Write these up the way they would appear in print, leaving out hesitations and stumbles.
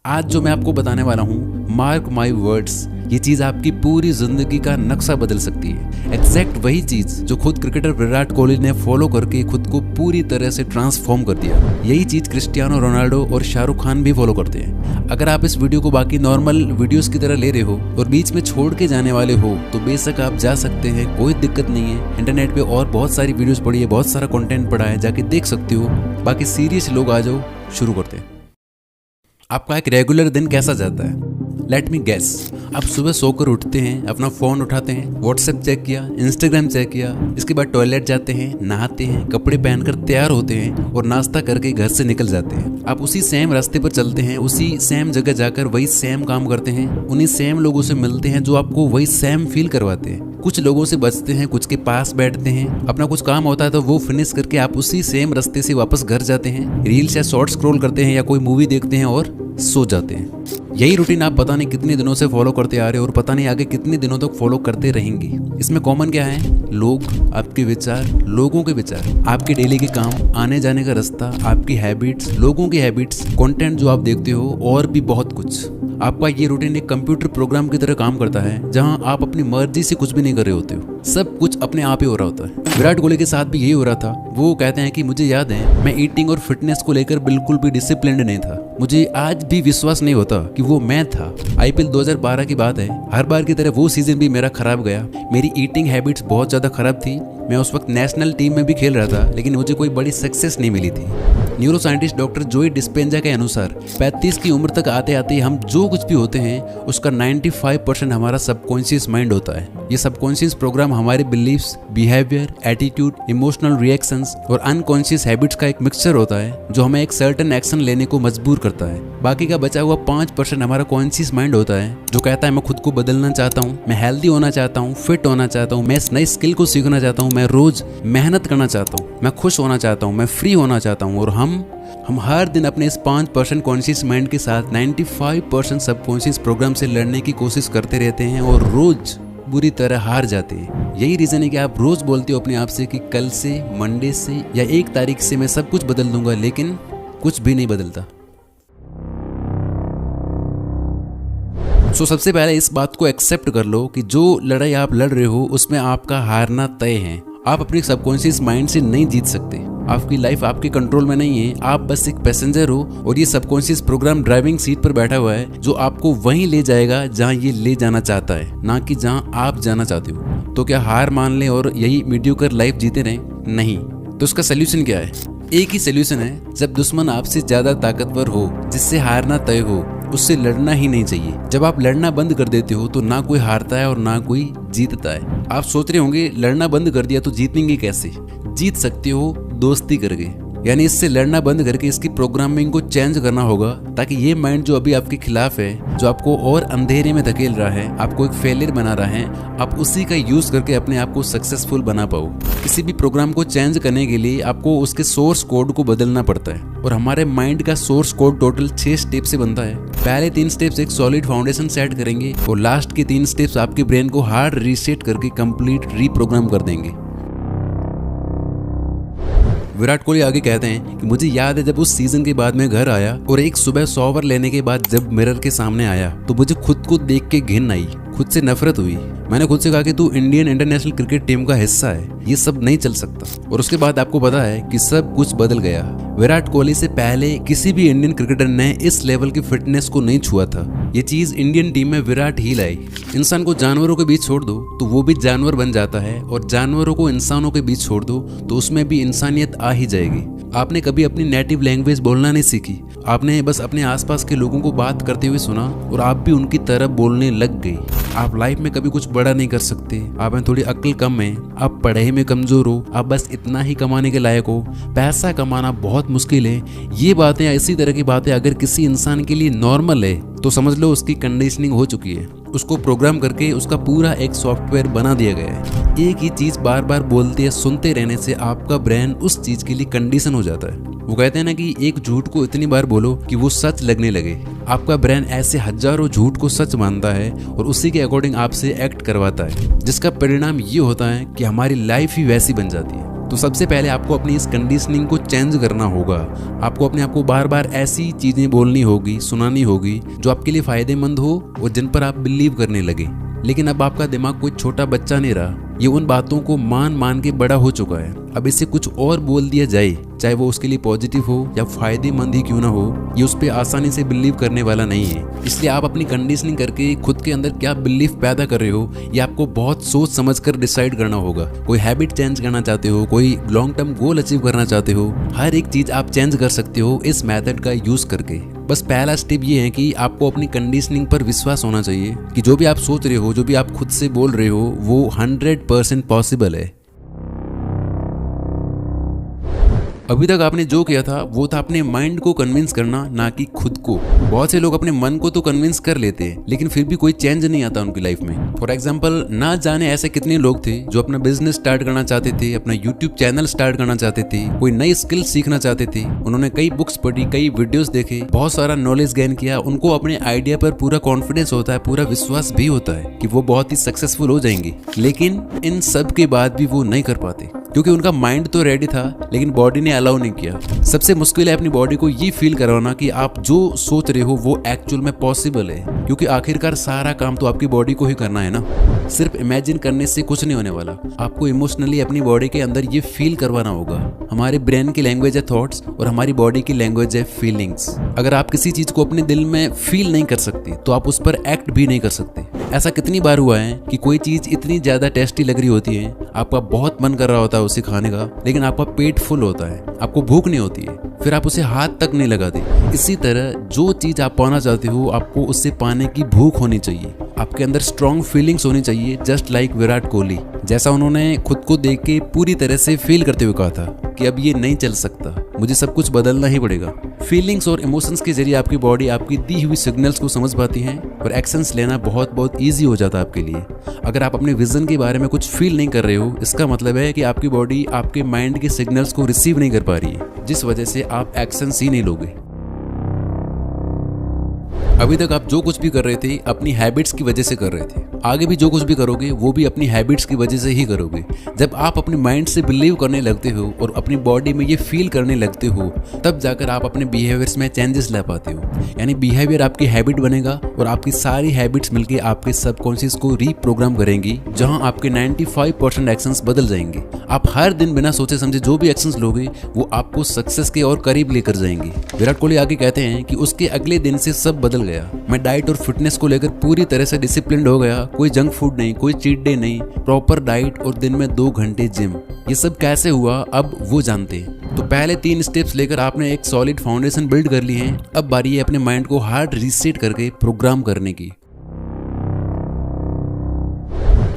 आज जो मैं आपको बताने वाला हूँ, मार्क माई वर्ड्स, ये चीज आपकी पूरी जिंदगी का नक्शा बदल सकती है। एग्जैक्ट वही चीज जो खुद क्रिकेटर विराट कोहली ने फॉलो करके खुद को पूरी तरह से ट्रांसफॉर्म कर दिया, यही चीज क्रिस्टियानो रोनाल्डो और शाहरुख खान भी फॉलो करते हैं। अगर आप इस वीडियो को बाकी नॉर्मल वीडियोस की तरह ले रहे हो और बीच में छोड़ के जाने वाले हो तो बेशक आप जा सकते हैं, कोई दिक्कत नहीं है। इंटरनेट पे और बहुत सारी वीडियोस पड़ी है, बहुत सारा कंटेंट पड़ा है, जाके देख सकते हो। बाकी सीरियस लोग आ जाओ, शुरू करते हैं। आपका एक रेगुलर दिन कैसा जाता है? Let me guess. आप सुबह सोकर उठते हैं, अपना फ़ोन उठाते हैं, व्हाट्सएप चेक किया, इंस्टाग्राम चेक किया, इसके बाद टॉयलेट जाते हैं, नहाते हैं, कपड़े पहनकर तैयार होते हैं और नाश्ता करके घर से निकल जाते हैं। आप उसी सेम रास्ते पर चलते हैं, उसी सेम जगह जाकर वही सेम काम करते हैं, उन्हीं सेम लोगों से मिलते हैं जो आपको वही सेम फील करवाते हैं। कुछ लोगों से बचते हैं, कुछ के पास बैठते हैं, अपना कुछ काम होता है तो वो फिनिश करके आप उसी सेम रास्ते से वापस घर जाते हैं, रील्स या शॉर्ट स्क्रॉल करते हैं या कोई मूवी देखते हैं और सो जाते हैं। यही रूटीन आप पता नहीं कितने दिनों से फॉलो करते आ रहे हो और पता नहीं आगे कितने दिनों तक फॉलो करते रहेंगे। इसमें कॉमन क्या है? लोग, आपके विचार, लोगों के विचार, आपके डेली के काम, आने जाने का रास्ता, आपकी हैबिट्स, लोगों की हैबिट्स, कंटेंट जो आप देखते हो और भी बहुत कुछ। आपका ये रूटीन एक कंप्यूटर प्रोग्राम की तरह काम करता है जहां आप अपनी मर्जी से कुछ भी नहीं कर रहे होते हो, सब कुछ अपने आप ही हो रहा होता है। विराट कोहली के साथ भी यही हो रहा था। वो कहते हैं कि मुझे याद है मैं ईटिंग और फिटनेस को लेकर बिल्कुल भी डिसिप्लिन्ड नहीं था। मुझे आज भी विश्वास नहीं होता कि वो मैं था। आईपीएल 2012 की बात है, हर बार की तरह वो सीजन भी मेरा खराब गया। मेरी ईटिंग हैबिट्स बहुत ज़्यादा खराब थी। मैं उस वक्त नेशनल टीम में भी खेल रहा था, लेकिन मुझे कोई बड़ी सक्सेस नहीं मिली थी। न्यूरो साइंटिस्ट डॉक्टर जोई डिस्पेंजा के अनुसार 35 की उम्र तक आते आते हम जो कुछ भी होते हैं उसका 95% हमारा सबकॉन्शियस माइंड होता है। ये सबकॉन्शियस प्रोग्राम हमारे beliefs, behaviour, attitude, emotional reactions और अनकॉन्शियस हैबिट्स का एक मिक्सचर होता है जो हमें एक सर्टेन एक्शन लेने को मजबूर करता है। बाकी का बचा हुआ 5% हमारा कॉन्शियस माइंड होता है जो कहता है मैं खुद को बदलना चाहता हूँ, मैं हेल्दी होना चाहता हूँ, फिट होना चाहता हूँ, मैं इस नई स्किल को सीखना चाहता हूँ, मैं रोज मेहनत करना चाहता हूँ, मैं खुश होना चाहता हूँ, मैं फ्री होना चाहता हूँ। और हम हर दिन अपने इस 5% कॉन्शियस माइंड के साथ 95% सबकॉन्शियस प्रोग्राम से लड़ने की कोशिश करते रहते हैं और रोज बुरी तरह हार जाते हैं। यही रीजन है कि आप रोज बोलते हो अपने आप से कि कल से, मंडे से या 1 तारीख से मैं सब कुछ बदल दूंगा, लेकिन कुछ भी नहीं बदलता। सबसे पहले इस बात को एक्सेप्ट कर लो कि जो लड़ाई आप लड़ रहे हो उसमें आपका हारना तय है। आप अपने सबकॉन्शियस माइंड से नहीं जीत सकते। आपकी लाइफ आपके कंट्रोल में नहीं है, आप बस एक पैसेंजर हो और ये सबकॉन्शियस प्रोग्राम ड्राइविंग सीट पर बैठा हुआ है जो आपको वहीं ले जाएगा जहां ये ले जाना चाहता है, ना कि जहां आप जाना चाहते हो। तो क्या हार मान लें और यही मीडियोकर लाइफ जीते रहें? नहीं। तो उसका सोल्यूशन क्या है? एक ही सोल्यूशन है, जब दुश्मन आपसे ज्यादा ताकतवर हो, जिससे हारना तय हो, उससे लड़ना ही नहीं चाहिए। जब आप लड़ना बंद कर देते हो तो ना कोई हारता है और ना कोई जीतता है। आप सोच रहे होंगे लड़ना बंद कर दिया तो जीतेंगे कैसे? जीत सकते हो दोस्ती करके, यानी इससे लड़ना बंद करके इसकी प्रोग्रामिंग को चेंज करना होगा ताकि ये माइंड जो अभी आपके खिलाफ है, जो आपको और अंधेरे में धकेल रहा है, आपको एक फेलियर बना रहा है, आप उसी का यूज करके अपने आप को सक्सेसफुल बना पाओ। किसी भी प्रोग्राम को चेंज करने के लिए आपको उसके सोर्स कोड को बदलना पड़ता है और हमारे माइंड का सोर्स कोड टोटल 6 स्टेप से बनता है। पहले 3 स्टेप्स एक सॉलिड फाउंडेशन सेट करेंगे और लास्ट के 3 स्टेप्स आपके ब्रेन को हार्ड रीसेट करके कंप्लीट रीप्रोग्राम कर देंगे। विराट कोहली आगे कहते हैं कि मुझे याद है जब उस सीजन के बाद मैं घर आया और एक सुबह शॉवर लेने के बाद जब मिरर के सामने आया तो मुझे खुद को देख के घिन आई, खुद से नफरत हुई। मैंने खुद से कहा कि तू इंडियन इंटरनेशनल क्रिकेट टीम का हिस्सा है, ये सब नहीं चल सकता। और उसके बाद आपको पता है कि सब कुछ बदल गया। विराट कोहली से पहले किसी भी इंडियन क्रिकेटर ने इस लेवल की फिटनेस को नहीं छुआ था। ये चीज इंडियन टीम में विराट ही लाई। इंसान को जानवरों के बीच छोड़ दो तो वो भी जानवर बन जाता है और जानवरों को इंसानों के बीच छोड़ दो तो उसमें भी इंसानियत आ ही जाएगी। आपने कभी अपनी नेटिव लैंग्वेज बोलना नहीं सीखी, आपने बस अपने आसपास के लोगों को बात करते हुए सुना और आप भी उनकी तरह बोलने लग गई। आप लाइफ में कभी कुछ बड़ा नहीं कर सकते, आप में थोड़ी अक्ल कम है, आप पढ़ाई में कमजोर हो, आप बस इतना ही कमाने के लायक हो, पैसा कमाना बहुत मुश्किल है। ये बातें, इसी तरह की बातें अगर किसी इंसान के लिए नॉर्मल है तो समझ लो उसकी कंडीशनिंग हो चुकी है। उसको प्रोग्राम करके उसका पूरा एक सॉफ्टवेयर बना दिया गया है। एक ही चीज बार बार बोलते या सुनते रहने से आपका ब्रेन उस चीज के लिए कंडीशन हो जाता है। वो कहते हैं ना कि एक झूठ को इतनी बार बोलो कि वो सच लगने लगे। आपका ब्रेन ऐसे हजारों झूठ को सच मानता है और उसी के अकॉर्डिंग आपसे एक्ट करवाता है, जिसका परिणाम ये होता है कि हमारी लाइफ ही वैसी बन जाती है। तो सबसे पहले आपको अपनी इस कंडीशनिंग को चेंज करना होगा। आपको अपने आप को बार बार ऐसी चीज़ें बोलनी होगी, सुनानी होगी जो आपके लिए फ़ायदेमंद हो और जिन पर आप बिलीव करने लगे। लेकिन अब आपका दिमाग कोई छोटा बच्चा नहीं रहा, ये उन बातों को मान मान के बड़ा हो चुका है। अब इससे कुछ और बोल दिया जाए, चाहे वो उसके लिए पॉजिटिव हो या फायदेमंद ही क्यों ना हो, ये उस पर आसानी से बिलीव करने वाला नहीं है। इसलिए आप अपनी कंडीशनिंग करके खुद के अंदर क्या बिलीफ पैदा कर रहे हो, ये आपको बहुत सोच समझ कर डिसाइड करना होगा। कोई हैबिट चेंज करना चाहते हो, कोई लॉन्ग टर्म गोल अचीव करना चाहते हो, हर एक चीज़ आप चेंज कर सकते हो इस मेथड का यूज़ करके। बस पहला स्टेप ये है कि आपको अपनी कंडीशनिंग पर विश्वास होना चाहिए कि जो भी आप सोच रहे हो, जो भी आप खुद से बोल रहे हो, वो 100% पॉसिबल है। अभी तक आपने जो किया था वो था अपने माइंड को कन्विंस करना, ना कि खुद को। बहुत से लोग अपने मन को तो कन्विंस कर लेते हैं, लेकिन फिर भी कोई चेंज नहीं आता उनकी लाइफ में। फॉर एग्जाम्पल, ना जाने ऐसे कितने लोग थे जो अपना बिजनेस स्टार्ट करना चाहते थे, अपना यूट्यूब चैनल स्टार्ट करना चाहते थे, कोई नई स्किल सीखना चाहते थे। उन्होंने कई बुक्स पढ़ी, कई वीडियोस देखे, बहुत सारा नॉलेज गेन किया। उनको अपने आइडिया पर पूरा कॉन्फिडेंस होता है, पूरा विश्वास भी होता है कि वो बहुत ही सक्सेसफुल हो जाएंगे। लेकिन इन सब के बाद भी वो नहीं कर पाते, क्योंकि उनका माइंड तो रेडी था लेकिन बॉडी ने अलाउ नहीं किया। सबसे मुश्किल है अपनी बॉडी को ये फील करवाना कि आप जो सोच रहे हो वो एक्चुअल में पॉसिबल है, क्योंकि आखिरकार सारा काम तो आपकी बॉडी को ही करना है ना। सिर्फ इमेजिन करने से कुछ नहीं होने वाला, आपको इमोशनली अपनी बॉडी के अंदर ये फील करवाना होगा। हमारे ब्रेन की लैंग्वेज है थॉट्स और हमारी बॉडी की लैंग्वेज है फीलिंग्स। अगर आप किसी चीज को अपने दिल में फील नहीं कर सकते तो आप उस पर एक्ट भी नहीं कर सकते। ऐसा कितनी बार हुआ है कि कोई चीज इतनी ज्यादा टेस्टी लग रही होती है, आपका बहुत मन कर रहा होता है उसे खाने का, लेकिन आपका पेट फुल होता है, आपको भूख नहीं होती है, फिर आप उसे हाथ तक नहीं लगाते। इसी तरह जो चीज आप पाना चाहते हो, आपको उससे पाने की भूख होनी चाहिए। आपके अंदर स्ट्रॉन्ग फीलिंग्स होनी चाहिए, जस्ट लाइक विराट कोहली। जैसा उन्होंने खुद को देख के पूरी तरह से फील करते हुए कहा था कि अब ये नहीं चल सकता, मुझे सब कुछ बदलना ही पड़ेगा। फीलिंग्स और इमोशंस के जरिए आपकी बॉडी आपकी दी हुई सिग्नल्स को समझ पाती है और एक्शंस लेना बहुत ईजी हो जाता है आपके लिए। अगर आप अपने विजन के बारे में कुछ फील नहीं कर रहे हो, इसका मतलब है कि आपकी बॉडी आपके माइंड के सिग्नल्स को रिसीव नहीं कर पा रही है, जिस वजह से आप एक्शंस ही नहीं लोगे। अभी तक आप जो कुछ भी कर रहे थे अपनी हैबिट्स की वजह से कर रहे थे, आगे भी जो कुछ भी करोगे वो भी अपनी हैबिट्स की वजह से ही करोगे। जब आप अपने माइंड से बिलीव करने लगते हो और अपनी बॉडी में ये फील करने लगते हो, तब जाकर आप अपने बिहेवियर्स में चेंजेस ला पाते हो। यानी बिहेवियर आपकी हैबिट बनेगा और आपकी सारी हैबिट्स मिलकर आपके सबकॉन्शियस को रीप्रोग्राम करेंगी, जहां आपके 95% एक्शंस बदल जाएंगे। आप हर दिन बिना सोचे समझे जो भी एक्शंस लोगे वो आपको सक्सेस के और करीब लेकर जाएंगे। विराट कोहली आगे कहते हैं कि उसके अगले दिन से सब बदल गया। मैं डाइट और फिटनेस को लेकर पूरी तरह से डिसिप्लिन्ड हो गया, कोई जंक फूड नहीं, कोई चीट डे नहीं, प्रॉपर डाइट और दिन में 2 घंटे जिम। ये सब कैसे हुआ अब वो जानते हैं। तो पहले 3 स्टेप्स लेकर आपने एक सॉलिड फाउंडेशन बिल्ड कर ली है। अब बारी है अपने माइंड को हार्ड रीसेट करके प्रोग्राम करने की।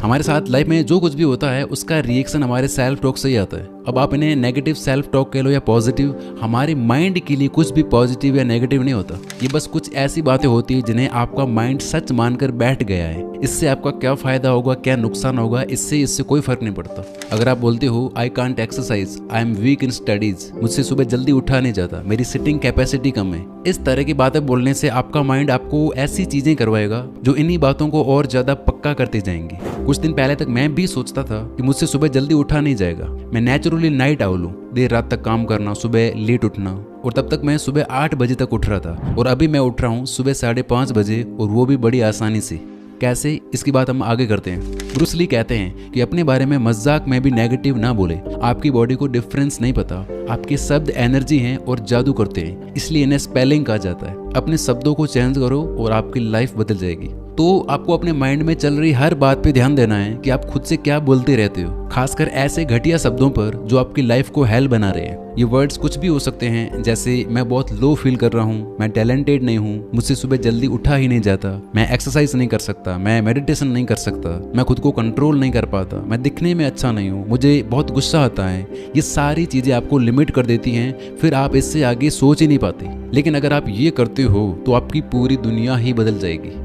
हमारे साथ लाइफ में जो कुछ भी होता है उसका रिएक्शन हमारे सेल्फ टॉक से ही आता है। अब आप इन्हें नेगेटिव सेल्फ टॉक कह लो या पॉजिटिव, हमारे माइंड के लिए कुछ भी पॉजिटिव या नेगेटिव नहीं होता। ये बस कुछ ऐसी बातें होती है जिन्हें आपका माइंड सच मानकर बैठ गया है। इससे आपका क्या फायदा होगा, क्या नुकसान होगा, इससे कोई फर्क नहीं पड़ता। अगर आप बोलते हो I can't exercise, I am weak in studies, मुझसे सुबह जल्दी उठा नहीं जाता, मेरी सिटिंग कैपेसिटी कम है, इस तरह की बातें बोलने से आपका माइंड आपको ऐसी चीजें करवाएगा जो इन्हीं बातों को और ज्यादा पक्का करते जाएंगे। कुछ दिन पहले तक मैं भी सोचता था कि मुझसे सुबह जल्दी उठा नहीं जाएगा, मैं नेचुरली नाइट आउल हूँ, देर रात तक काम करना, सुबह लेट उठना, और तब तक मैं सुबह 8 बजे तक उठ रहा था और अभी मैं उठ रहा हूँ सुबह 5:30 बजे, और वो भी बड़ी आसानी से। कैसे, इसकी बात हम आगे करते हैं। ब्रूस ली कहते हैं कि अपने बारे में मजाक में भी नेगेटिव ना बोले। आपकी बॉडी को डिफरेंस नहीं पता, आपके शब्द एनर्जी हैं और जादू करते हैं, इसलिए इन्हें स्पेलिंग कहा जाता है। अपने शब्दों को चेंज करो और आपकी लाइफ बदल जाएगी। तो आपको अपने माइंड में चल रही हर बात पे ध्यान देना है कि आप खुद से क्या बोलते रहते हो, खासकर ऐसे घटिया शब्दों पर जो आपकी लाइफ को हेल बना रहे हैं। ये वर्ड्स कुछ भी हो सकते हैं, जैसे मैं बहुत लो फील कर रहा हूँ, मैं टैलेंटेड नहीं हूँ, मुझसे सुबह जल्दी उठा ही नहीं जाता, मैं एक्सरसाइज नहीं कर सकता, मैं मेडिटेशन नहीं कर सकता, मैं खुद को कंट्रोल नहीं कर पाता, मैं दिखने में अच्छा नहीं हूँ, मुझे बहुत गुस्सा आता है। ये सारी चीज़ें आपको लिमिट कर देती हैं, फिर आप इससे आगे सोच ही नहीं पाते। लेकिन अगर आप ये करते हो तो आपकी पूरी दुनिया ही बदल जाएगी।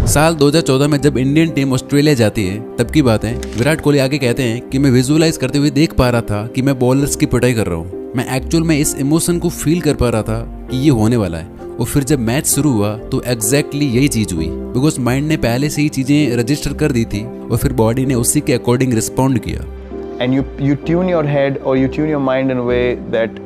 साल 2014 में जब इंडियन टीम ऑस्ट्रेलिया जाती है तब की बात है। विराट कोहली आगे कहते हैं कि मैं विजुअलाइज करते हुए देख पा रहा था कि मैं बॉलर्स की पिटाई कर रहा हूँ। मैं एक्चुअल में इस इमोशन को फील कर पा रहा था कि ये होने वाला है, और फिर जब मैच शुरू हुआ तो एग्जैक्टली यही चीज़ हुई, बिकॉज माइंड ने पहले से ही चीज़ें रजिस्टर कर दी थी और फिर बॉडी ने उसी के अकॉर्डिंग रिस्पॉन्ड किया। And you tune your head or you tune your mind in a way that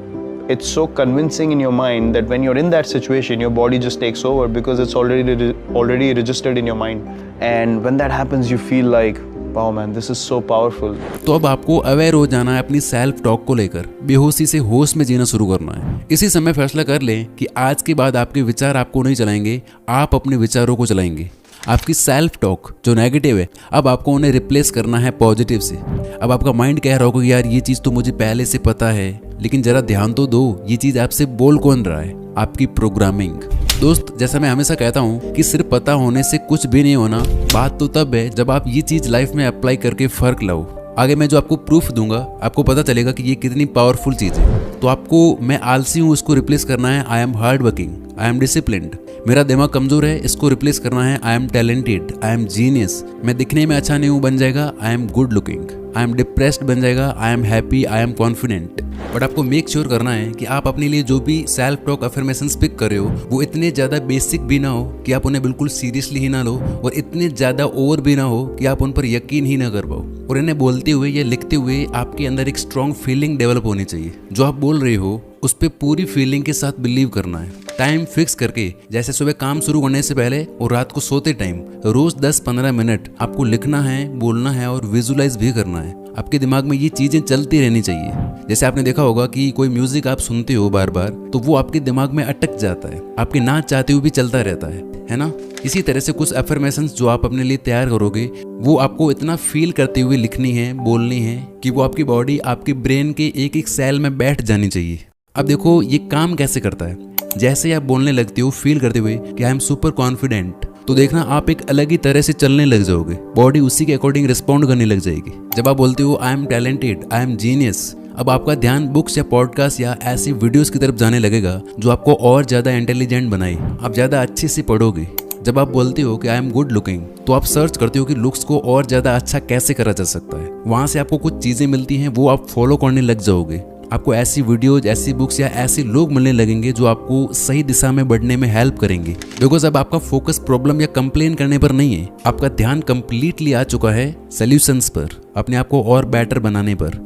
it's so convincing in your mind that when you're in that situation, your body just takes over because it's already registered in your mind. And when that happens, you feel like, wow man, this is so powerful. तो अब आपको aware हो जाना है अपनी self talk को लेकर, बेहोशी से होश में जीना शुरू करना है। इसी समय फैसला कर लें कि आज के बाद आपके विचार आपको नहीं चलाएंगे, आप अपने विचारों को चलाएंगे। आपकी सेल्फ टॉक जो नेगेटिव है, अब आपको उन्हें रिप्लेस करना है पॉजिटिव से। अब आपका माइंड कह रहा होगा कि यार ये चीज़ तो मुझे पहले से पता है, लेकिन जरा ध्यान तो दो, ये चीज़ आपसे बोल कौन रहा है? आपकी प्रोग्रामिंग। दोस्त, जैसा मैं हमेशा कहता हूँ कि सिर्फ पता होने से कुछ भी नहीं होना। बात तो तब है जब आप ये चीज़ लाइफ में अप्लाई करके फ़र्क लाओ। आगे मैं जो आपको प्रूफ दूंगा, आपको पता चलेगा कि ये कितनी पावरफुल चीज़ है। तो आपको मैं आलसी हूँ उसको रिप्लेस करना है I am hard working, I am disciplined. मेरा दिमाग कमज़ोर है, इसको रिप्लेस करना है I am talented, I am genius. मैं दिखने में अच्छा नहीं हूँ बन जाएगा I am good looking. I am depressed बन जाएगा I am happy, I am confident. But आपको मेक श्योर करना है कि आप अपने लिए जो भी सेल्फ टॉक अफर्मेशंस पिक कर रहे हो वो इतने ज़्यादा बेसिक भी ना हो कि आप उन्हें बिल्कुल सीरियसली ही ना लो, और इतने ज़्यादा ओवर भी ना हो कि आप उन पर यकीन ही ना कर पाओ। और इन्हें बोलते हुए या लिखते हुए आपके अंदर एक स्ट्रॉन्ग फीलिंग डेवलप होनी चाहिए। जो आप बोल रहे हो उस पर पूरी फीलिंग के साथ बिलीव करना है। टाइम फिक्स करके, जैसे सुबह काम शुरू करने से पहले और रात को सोते टाइम, रोज 10-15 मिनट आपको लिखना है, बोलना है और विजुलाइज भी करना है। आपके दिमाग में ये चीजें चलती रहनी चाहिए। जैसे आपने देखा होगा कि कोई म्यूजिक आप सुनते हो बार बार, तो वो आपके दिमाग में अटक जाता है, आपके ना चाहते हुए भी चलता रहता है ना। इसी तरह से कुछ अफर्मेशंस जो आप अपने लिए तैयार करोगे वो आपको इतना फील करते हुए लिखनी है, बोलनी है कि वो आपकी बॉडी, आपके ब्रेन के एक एक सेल में बैठ जानी चाहिए। अब देखो ये काम कैसे करता है। जैसे ही आप बोलने लगते हो फील करते हुए कि आई एम सुपर कॉन्फिडेंट, तो देखना आप एक अलग ही तरह से चलने लग जाओगे, बॉडी उसी के अकॉर्डिंग रिस्पॉन्ड करने लग जाएगी। जब आप बोलते हो I am talented, I am genius, अब आपका ध्यान बुक्स या पॉडकास्ट या ऐसी वीडियोस की तरफ जाने लगेगा जो आपको और ज़्यादा इंटेलिजेंट बनाए, आप ज़्यादा अच्छे से पढ़ोगे। जब आप बोलते हो कि आई एम गुड लुकिंग, तो आप सर्च करते हो कि लुक्स को और ज़्यादा अच्छा कैसे करा जा सकता है। वहाँ से आपको कुछ चीज़ें मिलती हैं, वो आप फॉलो करने लग जाओगे। आपको ऐसी वीडियोज, ऐसी बुक्स या ऐसे लोग मिलने लगेंगे जो आपको सही दिशा में बढ़ने में हेल्प करेंगे। बिकॉज अब आपका फोकस प्रॉब्लम या कंप्लेन करने पर नहीं है, आपका ध्यान कंप्लीटली आ चुका है सॉल्यूशंस पर, अपने आप को और बेटर बनाने पर।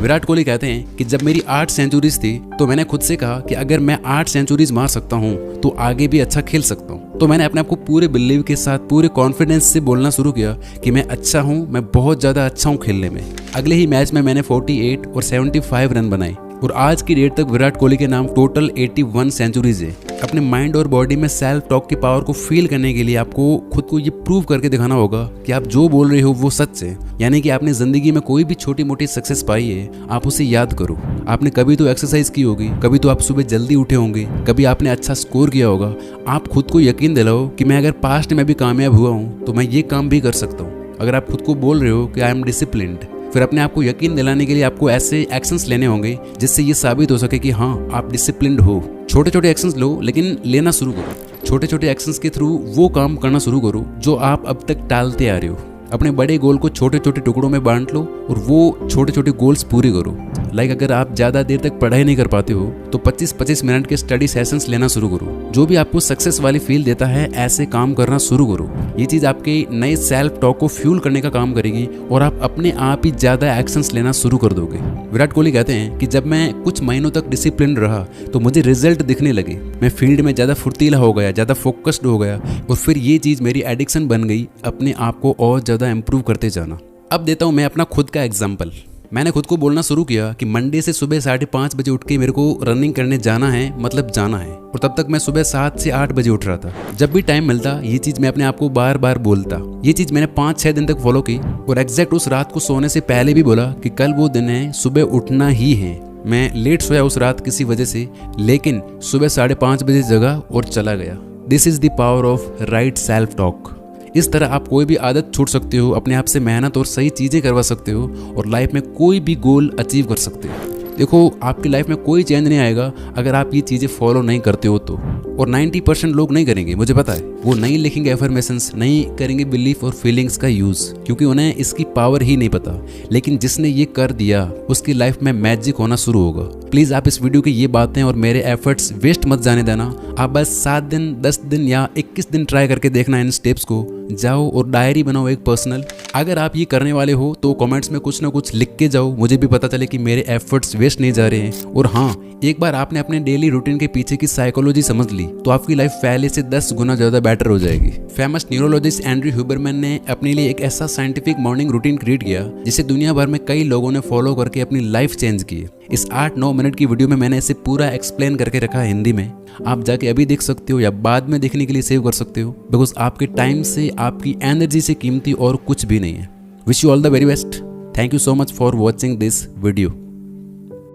विराट कोहली कहते हैं कि जब मेरी 8 सेंचुरीज थी तो मैंने खुद से कहा कि अगर मैं 8 सेंचुरीज मार सकता हूँ तो आगे भी अच्छा खेल सकता हूँ। तो मैंने अपने आप को पूरे बिलीव के साथ, पूरे कॉन्फिडेंस से बोलना शुरू किया कि मैं अच्छा हूँ, मैं बहुत ज़्यादा अच्छा हूँ खेलने में। अगले ही मैच में मैंने 48 और 75 रन बनाए और आज की डेट तक विराट कोहली के नाम टोटल 81 सेंचुरीज है। अपने माइंड और बॉडी में सेल्फ टॉक की पावर को फील करने के लिए आपको खुद को ये प्रूव करके दिखाना होगा कि आप जो बोल रहे हो वो सच है। यानी कि आपने जिंदगी में कोई भी छोटी मोटी सक्सेस पाई है, आप उसे याद करो। आपने कभी तो एक्सरसाइज की होगी, कभी तो आप सुबह जल्दी उठे होंगे, कभी आपने अच्छा स्कोर किया होगा। आप खुद को यकीन दिलाओ कि मैं अगर पास्ट में भी कामयाब हुआ हूँ तो मैं ये काम भी कर सकता हूँ। अगर आप खुद को बोल रहे हो कि आई एम डिसिप्लिन्ड, फिर अपने आप को यकीन दिलाने के लिए आपको ऐसे एक्शंस लेने होंगे जिससे ये साबित हो सके कि हाँ आप डिसिप्लिन्ड हो। छोटे छोटे एक्शंस लो, लेकिन लेना शुरू करो। छोटे छोटे एक्शंस के थ्रू वो काम करना शुरू करो जो आप अब तक टालते आ रहे हो। अपने बड़े गोल को छोटे छोटे टुकड़ों में बांट लो और वो छोटे छोटे गोल्स पूरे करो। लाइक अगर आप ज़्यादा देर तक पढ़ाई नहीं कर पाते हो तो 25-25 मिनट के स्टडी सेशंस लेना शुरू करो। जो भी आपको सक्सेस वाली फील देता है ऐसे काम करना शुरू करो। ये चीज़ आपके नए सेल्फ टॉक को फ्यूल करने का काम करेगी और आप अपने आप ही ज़्यादा एक्शंस लेना शुरू कर दोगे। विराट कोहली कहते हैं कि जब मैं कुछ महीनों तक डिसिप्लिन रहा तो मुझे रिजल्ट दिखने लगे। मैं फील्ड में ज़्यादा फुर्तीला हो गया, ज़्यादा फोकस्ड हो गया और फिर ये चीज़ मेरी एडिक्शन बन गई, अपने आप को और ज़्यादा इम्प्रूव करते जाना। अब देता हूँ मैं अपना खुद का एग्जाम्पल। मैंने खुद को बोलना शुरू किया कि मंडे से सुबह 5:30 बजे उठ के मेरे को रनिंग करने जाना है, मतलब जाना है। और तब तक मैं सुबह 7 से 8 बजे उठ रहा था। जब भी टाइम मिलता ये चीज़ मैं अपने आप को बार बार बोलता। ये चीज़ मैंने 5-6 दिन तक फॉलो की और एग्जैक्ट उस रात को सोने से पहले भी बोला कि कल वो दिन है, सुबह उठना ही है। मैं लेट सोया उस रात किसी वजह से, लेकिन सुबह 5:30 बजे जगा और चला गया। This is the power of right self talk. इस तरह आप कोई भी आदत छोड़ सकते हो, अपने आप से मेहनत और सही चीज़ें करवा सकते हो और लाइफ में कोई भी गोल अचीव कर सकते हो। देखो आपकी लाइफ में कोई चेंज नहीं आएगा अगर आप ये चीज़ें फॉलो नहीं करते हो तो, और 90% लोग नहीं करेंगे, मुझे पता है। वो नहीं लिखेंगे एफर्मेशंस, नहीं करेंगे बिलीफ और फीलिंग्स का यूज़, क्योंकि उन्हें इसकी पावर ही नहीं पता। लेकिन जिसने ये कर दिया उसकी लाइफ में मैजिक होना शुरू होगा। प्लीज़ आप इस वीडियो की ये बातें और मेरे एफर्ट्स वेस्ट मत जाने देना। आप बस 7 दिन, 10 दिन या 21 दिन ट्राई करके देखना इन स्टेप्स को। जाओ और डायरी बनाओ एक पर्सनल। अगर आप ये करने वाले हो तो कमेंट्स में कुछ ना कुछ लिख के जाओ, मुझे भी पता चले कि मेरे एफर्ट्स वेस्ट नहीं जा रहे हैं। और हाँ, एक बार आपने अपने डेली रूटीन के पीछे की साइकोलॉजी समझ ली तो आपकी लाइफ पहले से 10 गुना ज़्यादा बेटर हो जाएगी। फेमस न्यूरोलॉजिस्ट एंड्रयू ह्यूबरमैन ने अपने लिए एक ऐसा साइंटिफिक मॉर्निंग रूटीन क्रिएट किया जिसे दुनिया भर में कई लोगों ने फॉलो करके अपनी लाइफ चेंज की। इस 8-9 मिनट की वीडियो में मैंने इसे पूरा एक्सप्लेन करके रखा है हिंदी में। आप जाके अभी देख सकते हो या बाद में देखने के लिए सेव कर सकते हो, बिकॉज आपके टाइम से, आपकी एनर्जी से कीमती और कुछ भी नहीं है। Wish you all the very best. Thank you so much for watching this video.